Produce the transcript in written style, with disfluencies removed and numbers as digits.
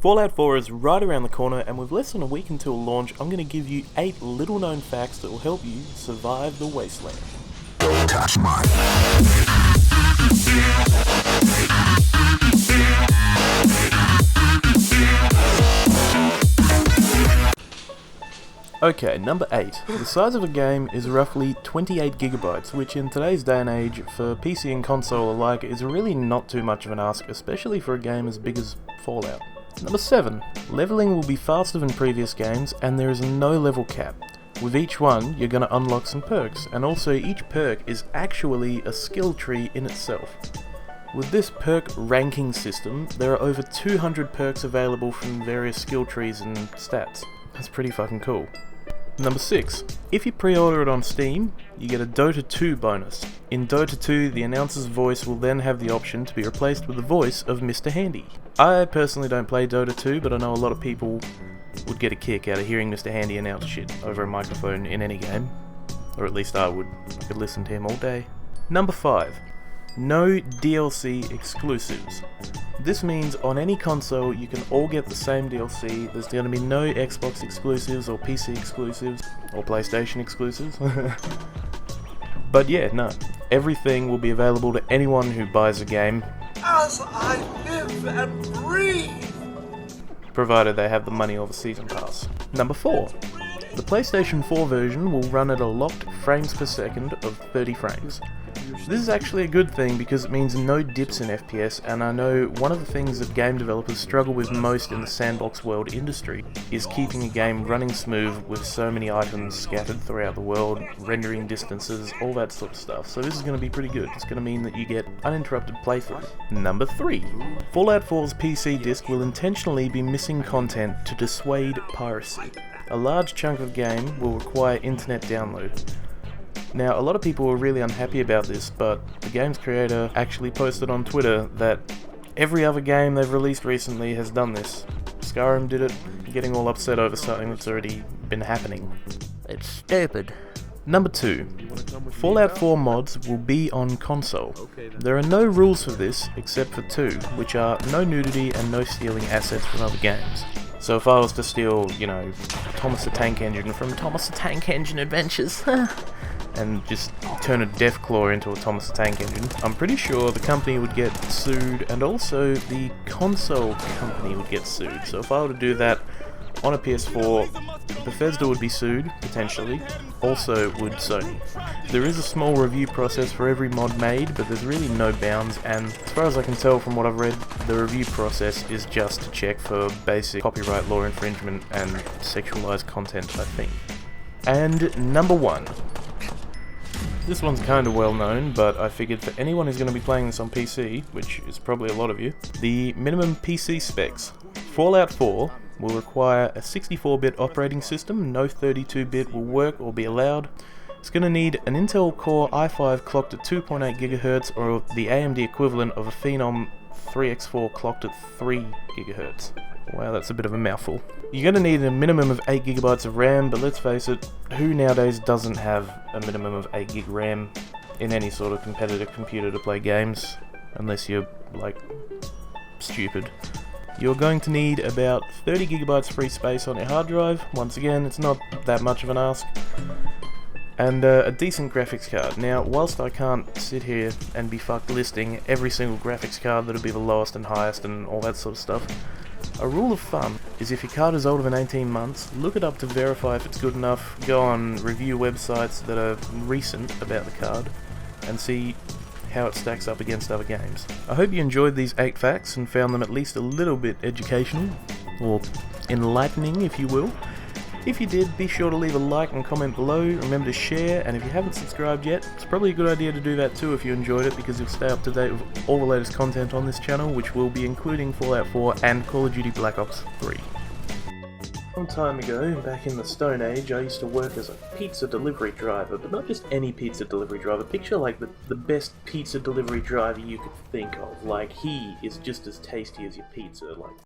Fallout 4 is right around the corner, and with less than a week until launch, I'm going to give you 8 little known facts that will help you survive the wasteland. Touch mine. Okay, number 8. The size of a game is roughly 28 gigabytes, which in today's day and age, for PC and console alike, is really not too much of an ask, especially for a game as big as Fallout. Number 7. Leveling will be faster than previous games, and there is no level cap. With each one, you're going to unlock some perks, and also each perk is actually a skill tree in itself. With this perk ranking system, there are over 200 perks available from various skill trees and stats. That's pretty fucking cool. Number 6. If you pre-order it on Steam, you get a Dota 2 bonus. In Dota 2, the announcer's voice will then have the option to be replaced with the voice of Mr. Handy. I personally don't play Dota 2, but I know a lot of people would get a kick out of hearing Mr. Handy announce shit over a microphone in any game. Or at least I would. I could listen to him all day. Number 5. No DLC exclusives. This means on any console you can all get the same DLC. There's going to be no Xbox exclusives or PC exclusives or PlayStation exclusives. But yeah, no. Everything will be available to anyone who buys a game. As I live and breathe! Provided they have the money or the season pass. Number 4. The PlayStation 4 version will run at a locked frames per second of 30 frames. This is actually a good thing because it means no dips in FPS, and I know one of the things that game developers struggle with most in the sandbox world industry is keeping a game running smooth with so many items scattered throughout the world, rendering distances, all that sort of stuff. So this is going to be pretty good. It's going to mean that you get uninterrupted playthrough. Number 3. Fallout 4's PC disc will intentionally be missing content to dissuade piracy. A large chunk of game will require internet download. Now, a lot of people were really unhappy about this, but the game's creator actually posted on Twitter that every other game they've released recently has done this. Skyrim did it, getting all upset over something that's already been happening. It's stupid. Number 2. Fallout 4 mods will be on console. There are no rules for this, except for 2, which are no nudity and no stealing assets from other games. So if I was to steal, Thomas the Tank Engine from Thomas the Tank Engine Adventures, and just turn a Deathclaw into a Thomas the Tank Engine, I'm pretty sure the company would get sued, and also the console company would get sued. So if I were to do that on a PS4, Bethesda would be sued, potentially. Also would Sony. There is a small review process for every mod made, but there's really no bounds, and as far as I can tell from what I've read, the review process is just to check for basic copyright law infringement and sexualized content, I think. And number 1. This one's kinda well known, but I figured for anyone who's going to be playing this on PC, which is probably a lot of you, the minimum PC specs. Fallout 4 will require a 64-bit operating system, no 32-bit will work or be allowed. It's going to need an Intel Core i5 clocked at 2.8 GHz or the AMD equivalent of a Phenom 3x4 clocked at 3 GHz. Wow, that's a bit of a mouthful. You're going to need a minimum of 8 GB of RAM, but let's face it, who nowadays doesn't have a minimum of 8 GB RAM in any sort of competitive computer to play games, unless you're, stupid. You're going to need about 30 GB free space on your hard drive. Once again, it's not that much of an ask. And a decent graphics card. Now, whilst I can't sit here and be fucked listing every single graphics card that'll be the lowest and highest and all that sort of stuff, a rule of thumb is if your card is older than 18 months, look it up to verify if it's good enough, go on review websites that are recent about the card, and see how it stacks up against other games. I hope you enjoyed these 8 facts and found them at least a little bit educational, or enlightening if you will. If you did, be sure to leave a like and comment below, remember to share, and if you haven't subscribed yet, it's probably a good idea to do that too if you enjoyed it, because you'll stay up to date with all the latest content on this channel, which will be including Fallout 4 and Call of Duty Black Ops 3. Some time ago, back in the Stone Age, I used to work as a pizza delivery driver, but not just any pizza delivery driver. Picture like the best pizza delivery driver you could think of. Like, he is just as tasty as your pizza, like